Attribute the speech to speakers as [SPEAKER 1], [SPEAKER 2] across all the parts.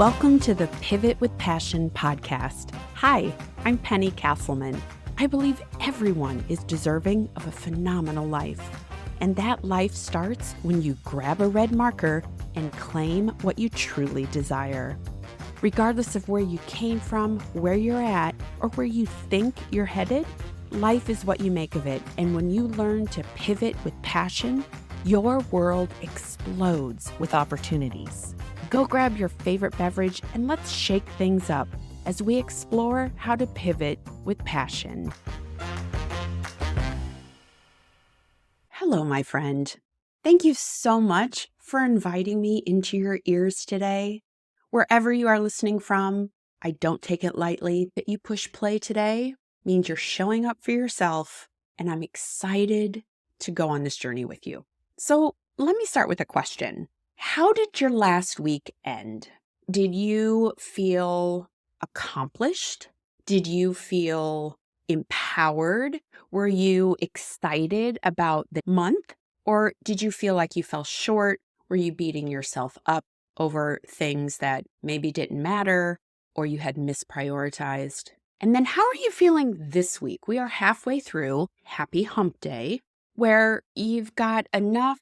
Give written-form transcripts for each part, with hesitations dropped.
[SPEAKER 1] Welcome to the Pivot with Passion podcast. Hi, I'm Penny Castleman. I believe everyone is deserving of a phenomenal life. And that life starts when you grab a red marker and claim what you truly desire. Regardless of where you came from, where you're at, or where you think you're headed, life is what you make of it. And when you learn to pivot with passion, your world explodes with opportunities. Go grab your favorite beverage and let's shake things up as we explore how to pivot with passion. Hello, my friend. Thank you so much for inviting me into your ears today. Wherever you are listening from, I don't take it lightly that you push play today. It means you're showing up for yourself, and I'm excited to go on this journey with you. So let me start with a question. How did your last week end? Did you feel accomplished? Did you feel empowered? Were you excited about the month? Or did you feel like you fell short? Were you beating yourself up over things that maybe didn't matter or you had misprioritized? And then how are you feeling this week? We are halfway through Happy Hump Day, where you've got enough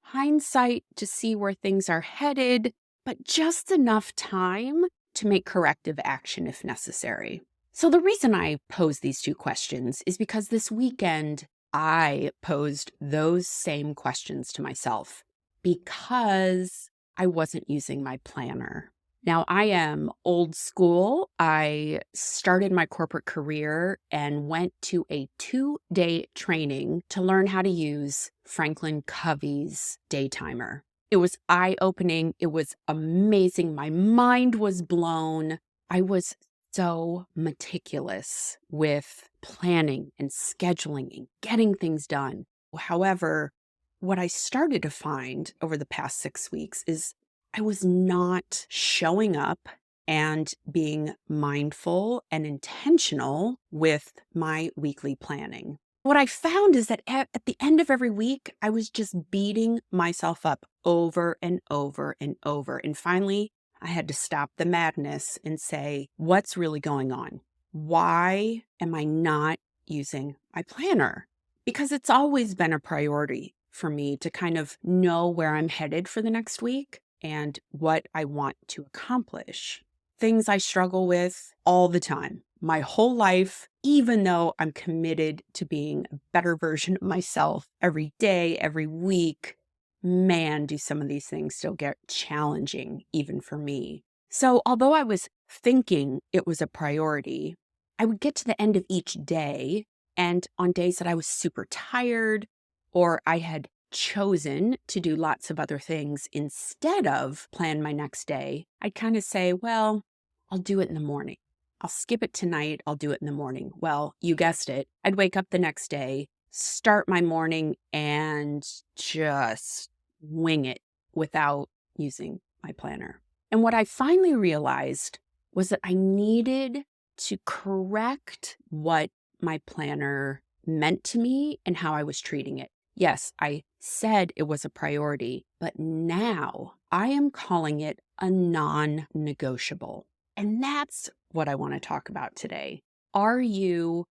[SPEAKER 1] hindsight to see where things are headed, but just enough time to make corrective action if necessary. So the reason I pose these two questions is because this weekend I posed those same questions to myself because I wasn't using my planner. Now, I am old school. I started my corporate career and went to a 2-day training to learn how to use Franklin Covey's day timer. It was eye-opening. It was amazing. My mind was blown. I was so meticulous with planning and scheduling and getting things done. However, what I started to find over the past 6 weeks is I was not showing up and being mindful and intentional with my weekly planning. What I found is that at the end of every week, I was just beating myself up over and over and over. And finally, I had to stop the madness and say, what's really going on? Why am I not using my planner? Because it's always been a priority for me to kind of know where I'm headed for the next week and what I want to accomplish. Things I struggle with all the time, my whole life, even though I'm committed to being a better version of myself every day, every week. Man, do some of these things still get challenging, even for me. So although I was thinking it was a priority, I would get to the end of each day, and on days that I was super tired or I had chosen to do lots of other things instead of plan my next day, I'd kind of say, well, I'll do it in the morning. I'll skip it tonight. I'll do it in the morning. Well, you guessed it. I'd wake up the next day, start my morning, and just wing it without using my planner. And what I finally realized was that I needed to correct what my planner meant to me and how I was treating it. Yes, I said it was a priority, but now I am calling it a non-negotiable. And that's what I want to talk about today. Are you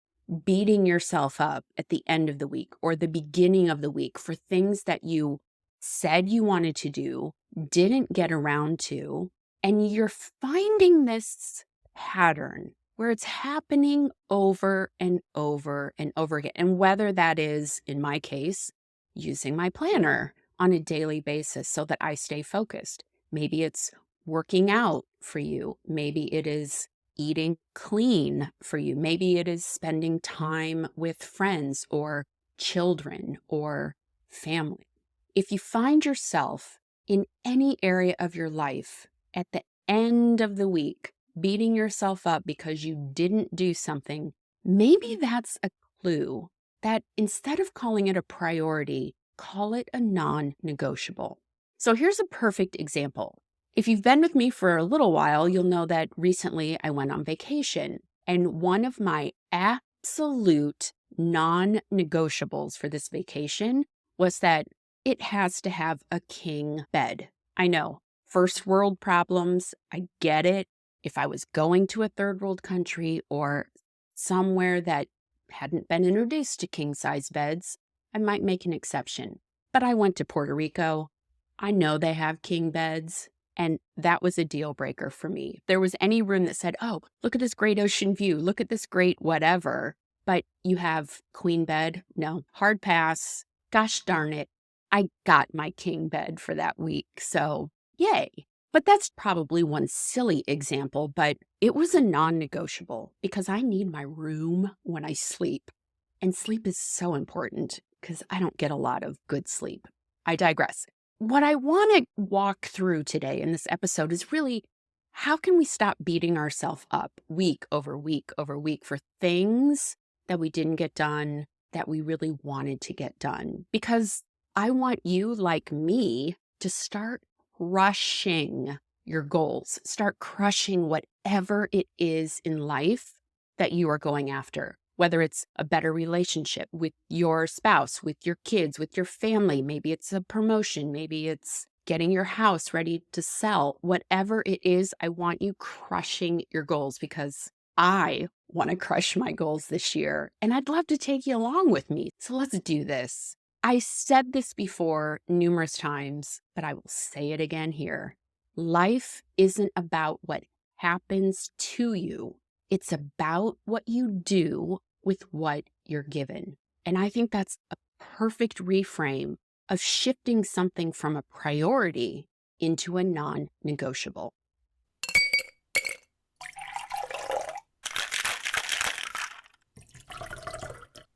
[SPEAKER 1] beating yourself up at the end of the week or the beginning of the week for things that you said you wanted to do, didn't get around to, and you're finding this pattern where it's happening over and over and over again? And whether that is, in my case, using my planner on a daily basis so that I stay focused. Maybe it's working out for you. Maybe it is eating clean for you. Maybe it is spending time with friends or children or family. If you find yourself in any area of your life at the end of the week beating yourself up because you didn't do something, maybe that's a clue that instead of calling it a priority, call it a non-negotiable. So here's a perfect example. If you've been with me for a little while, you'll know that recently I went on vacation. And one of my absolute non-negotiables for this vacation was that it has to have a king bed. I know, first world problems. I get it. If I was going to a third world country or somewhere that hadn't been introduced to king size beds, I might make an exception. But I went to Puerto Rico. I know they have king beds. And that was a deal breaker for me. If there was any room that said, oh, look at this great ocean view, look at this great whatever, but you have queen bed, no, hard pass. Gosh darn it. I got my king bed for that week. So yay. But that's probably one silly example, but it was a non-negotiable because I need my room when I sleep. And sleep is so important because I don't get a lot of good sleep. I digress. What I want to walk through today in this episode is really how can we stop beating ourselves up week over week over week for things that we didn't get done that we really wanted to get done? Because I want you, like me, to start crushing your goals, start crushing whatever it is in life that you are going after. Whether it's a better relationship with your spouse, with your kids, with your family, maybe it's a promotion, maybe it's getting your house ready to sell, whatever it is, I want you crushing your goals because I want to crush my goals this year and I'd love to take you along with me. So let's do this. I said this before numerous times, but I will say it again here. Life isn't about what happens to you. It's about what you do with what you're given. And I think that's a perfect reframe of shifting something from a priority into a non-negotiable.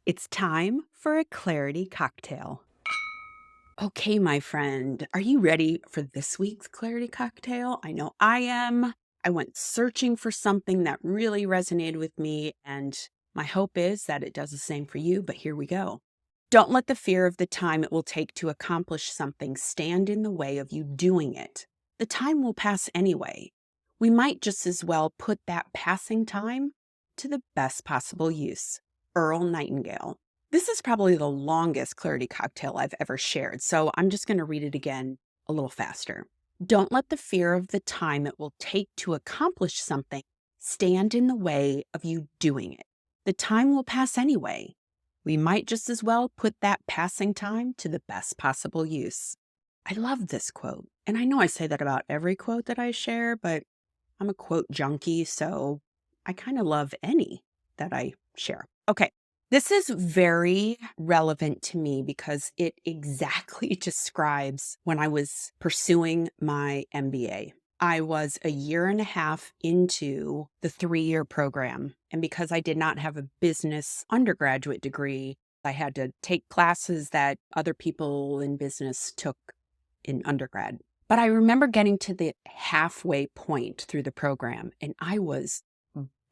[SPEAKER 1] It's time for a clarity cocktail. Okay, my friend, are you ready for this week's clarity cocktail? I know I am. I went searching for something that really resonated with me, and my hope is that it does the same for you, but here we go. Don't let the fear of the time it will take to accomplish something stand in the way of you doing it. The time will pass anyway. We might just as well put that passing time to the best possible use. Earl Nightingale. This is probably the longest clarity cocktail I've ever shared, so I'm just going to read it again a little faster. Don't let the fear of the time it will take to accomplish something stand in the way of you doing it. The time will pass anyway. We might just as well put that passing time to the best possible use. I love this quote, and I know I say that about every quote that I share, but I'm a quote junkie, so I kind of love any that I share. Okay. This is very relevant to me because it exactly describes when I was pursuing my MBA. I was a year and a half into the 3-year program. And because I did not have a business undergraduate degree, I had to take classes that other people in business took in undergrad. But I remember getting to the halfway point through the program and I was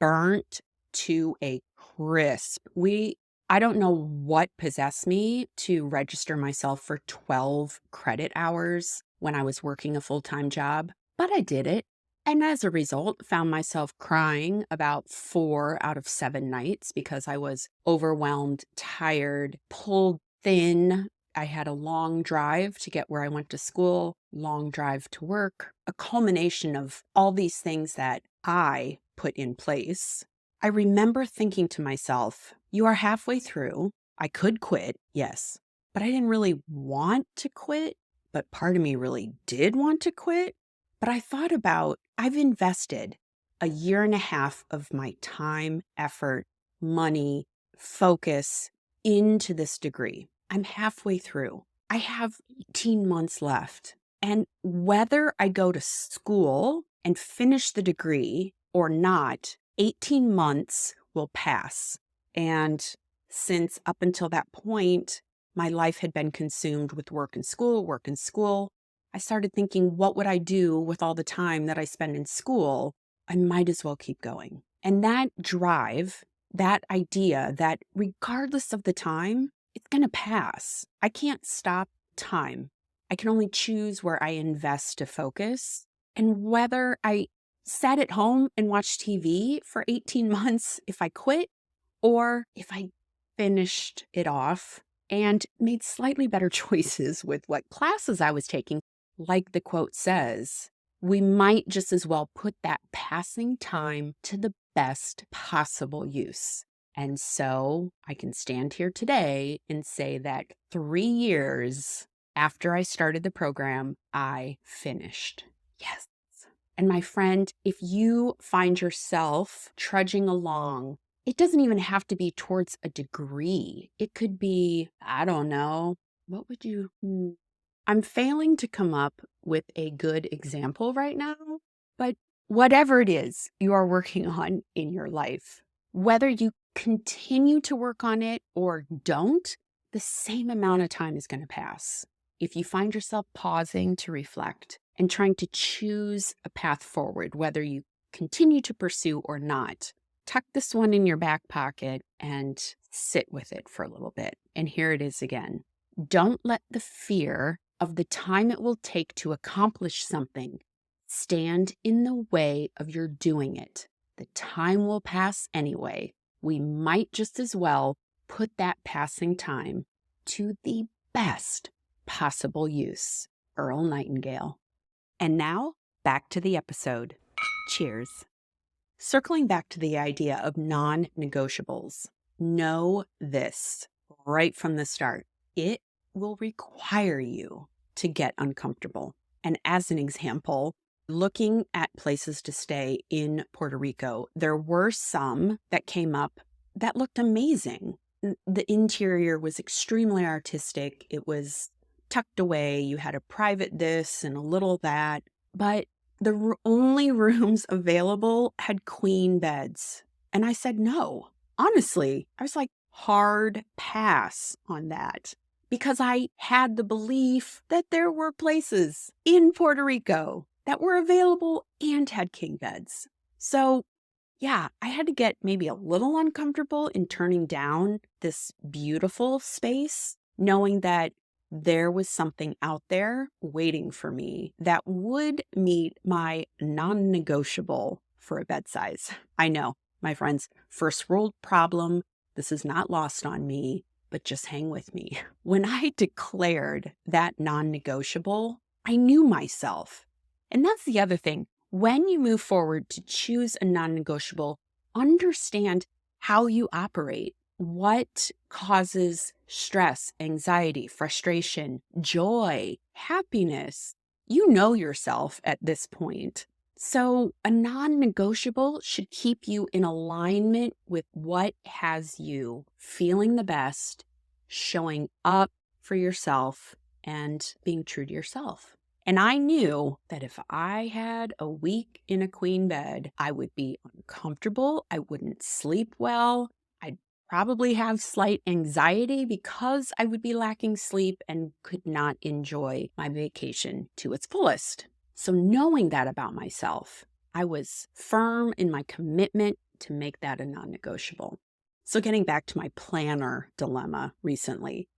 [SPEAKER 1] burnt to a crisp. I don't know what possessed me to register myself for 12 credit hours when I was working a full-time job, but I did it. And as a result, found myself crying about 4 out of 7 nights because I was overwhelmed, tired, pulled thin. I had a long drive to get where I went to school, long drive to work, a culmination of all these things that I put in place. I remember thinking to myself, you are halfway through. I could quit, yes, but I didn't really want to quit. But part of me really did want to quit. But I thought about, I've invested a year and a half of my time, effort, money, focus into this degree. I'm halfway through. I have 18 months left. And whether I go to school and finish the degree or not, 18 months will pass. And since up until that point, my life had been consumed with work and school, I started thinking, what would I do with all the time that I spend in school? I might as well keep going. And that drive, that idea that regardless of the time, it's going to pass. I can't stop time. I can only choose where I invest to focus. And whether I sat at home and watched TV for 18 months if I quit, or if I finished it off and made slightly better choices with what classes I was taking, like the quote says, we might just as well put that passing time to the best possible use. And so I can stand here today and say that 3 years after I started the program, I finished. Yes. And my friend, if you find yourself trudging along, it doesn't even have to be towards a degree. It could be, I don't know, what would you, I'm failing to come up with a good example right now, but whatever it is you are working on in your life, whether you continue to work on it or don't, the same amount of time is going to pass. If you find yourself pausing to reflect and trying to choose a path forward, whether you continue to pursue or not, tuck this one in your back pocket and sit with it for a little bit. And here it is again. Don't let the fear of the time it will take to accomplish something stand in the way of your doing it. The time will pass anyway. We might just as well put that passing time to the best possible use. Earl Nightingale. And now, back to the episode. Cheers. Circling back to the idea of non-negotiables, know this right from the start. It will require you to get uncomfortable. And as an example, looking at places to stay in Puerto Rico, there were some that came up that looked amazing. The interior was extremely artistic. It was tucked away. You had a private this and a little that. But the only rooms available had queen beds. And I said no. Honestly, I was like, hard pass on that. Because I had the belief that there were places in Puerto Rico that were available and had king beds. So yeah, I had to get maybe a little uncomfortable in turning down this beautiful space, knowing that there was something out there waiting for me that would meet my non-negotiable for a bed size. I know, my friends, first world problem. This is not lost on me, but just hang with me. When I declared that non-negotiable, I knew myself. And that's the other thing. When you move forward to choose a non-negotiable, understand how you operate. What causes stress, anxiety, frustration, joy, happiness? You know yourself at this point. So a non-negotiable should keep you in alignment with what has you feeling the best, showing up for yourself, and being true to yourself. And I knew that if I had a week in a queen bed, I would be uncomfortable. I wouldn't sleep well. I'd probably have slight anxiety because I would be lacking sleep and could not enjoy my vacation to its fullest. So knowing that about myself, I was firm in my commitment to make that a non-negotiable. So getting back to my planner dilemma recently,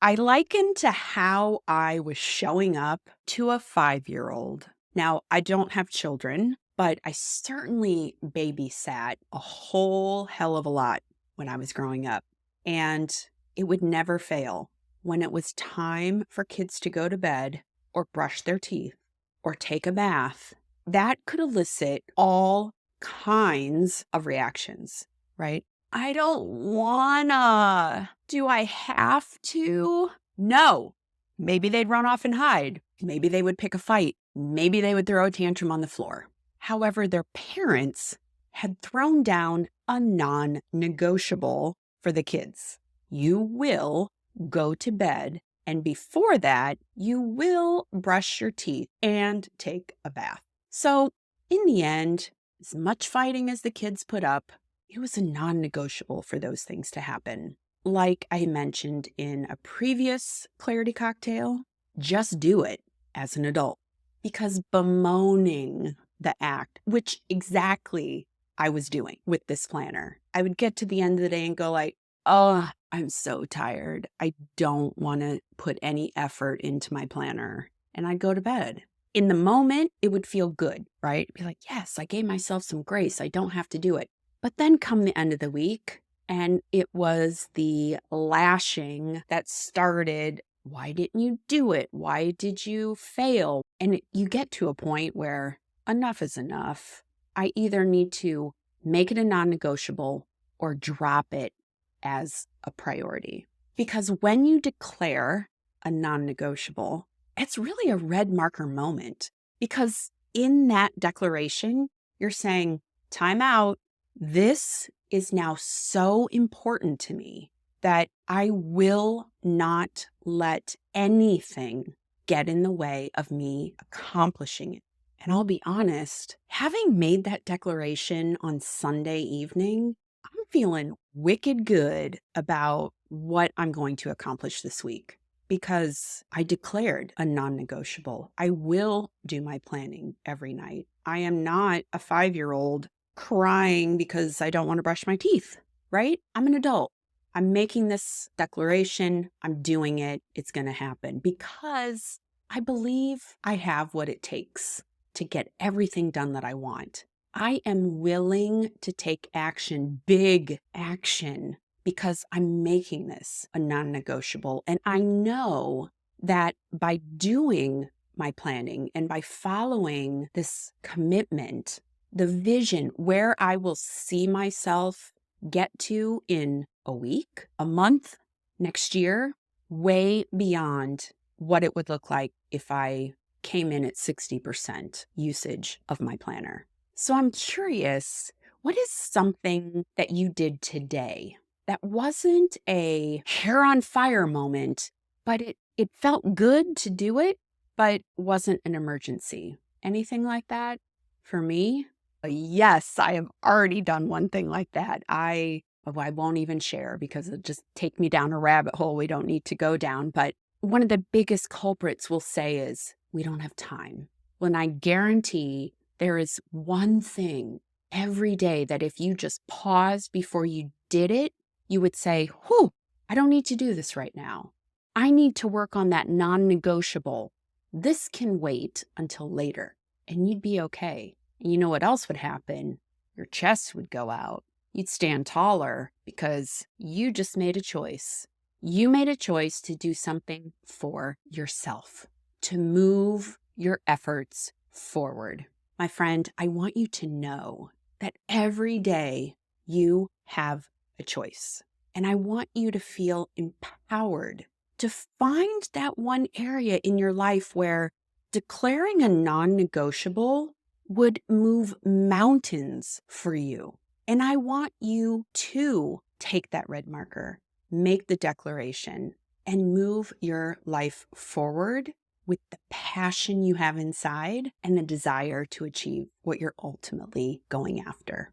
[SPEAKER 1] I likened to how I was showing up to a 5-year-old. Now, I don't have children, but I certainly babysat a whole hell of a lot when I was growing up. And it would never fail. When it was time for kids to go to bed or brush their teeth or take a bath, that could elicit all kinds of reactions, right? I don't wanna. Do I have to? No. Maybe they'd run off and hide. Maybe they would pick a fight. Maybe they would throw a tantrum on the floor. However, their parents had thrown down a non-negotiable for the kids. You will go to bed, and before that, you will brush your teeth and take a bath. So in the end, as much fighting as the kids put up, it was a non-negotiable for those things to happen. Like I mentioned in a previous Clarity Cocktail, just do it as an adult. Because bemoaning the act, which exactly I was doing with this planner, I would get to the end of the day and go like, oh, I'm so tired. I don't want to put any effort into my planner. And I'd go to bed. In the moment, it would feel good, right? Be like, yes, I gave myself some grace. I don't have to do it. But then come the end of the week, and it was the lashing that started why didn't you do it? Why did you fail? And you get to a point where enough is enough. I either need to make it a non-negotiable or drop it as a priority. Because when you declare a non-negotiable, it's really a red marker moment. Because in that declaration, you're saying, time out. This is now so important to me that I will not let anything get in the way of me accomplishing it. And I'll be honest, having made that declaration on Sunday evening, I'm feeling wicked good about what I'm going to accomplish this week because I declared a non-negotiable. I will do my planning every night. I am not a 5-year-old crying because I don't want to brush my teeth, right? I'm an adult. I'm making this declaration. I'm doing it. It's going to happen because I believe I have what it takes to get everything done that I want. I am willing to take action, big action, because I'm making this a non-negotiable. And I know that by doing my planning and by following this commitment, the vision where I will see myself get to in a week, a month, next year, way beyond what it would look like if I came in at 60% usage of my planner. So I'm curious, what is something that you did today that wasn't a hair on fire moment, but it felt good to do it, but wasn't an emergency? Anything like that? For me, yes, I have already done one thing like that. I won't even share because it'll just take me down a rabbit hole we don't need to go down. But one of the biggest culprits we'll say is we don't have time. When I guarantee there is one thing every day that if you just paused before you did it, you would say, whew, I don't need to do this right now. I need to work on that non-negotiable. This can wait until later, and you'd be okay. And you know what else would happen? Your chest would go out. You'd stand taller because you just made a choice. You made a choice to do something for yourself, to move your efforts forward. My friend, I want you to know that every day you have a choice. And I want you to feel empowered to find that one area in your life where declaring a non-negotiable would move mountains for you. And I want you to take that red marker, make the declaration, and move your life forward with the passion you have inside and the desire to achieve what you're ultimately going after.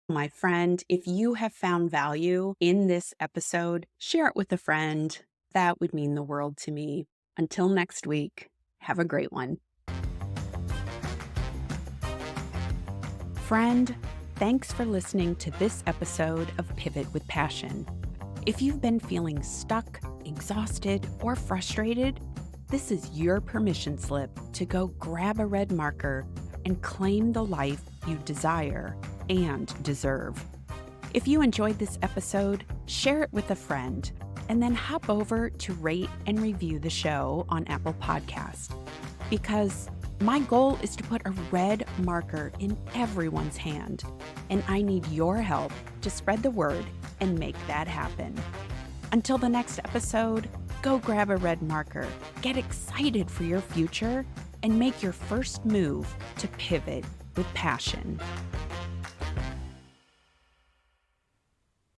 [SPEAKER 1] My friend, if you have found value in this episode, share it with a friend. That would mean the world to me. Until next week, have a great one. Friend, thanks for listening to this episode of Pivot with Passion. If you've been feeling stuck, exhausted, or frustrated, this is your permission slip to go grab a red marker and claim the life you desire and deserve. If you enjoyed this episode, share it with a friend, and then hop over to rate and review the show on Apple Podcasts. Because my goal is to put a red marker in everyone's hand, and I need your help to spread the word and make that happen. Until the next episode, go grab a red marker, get excited for your future, and make your first move to pivot with passion.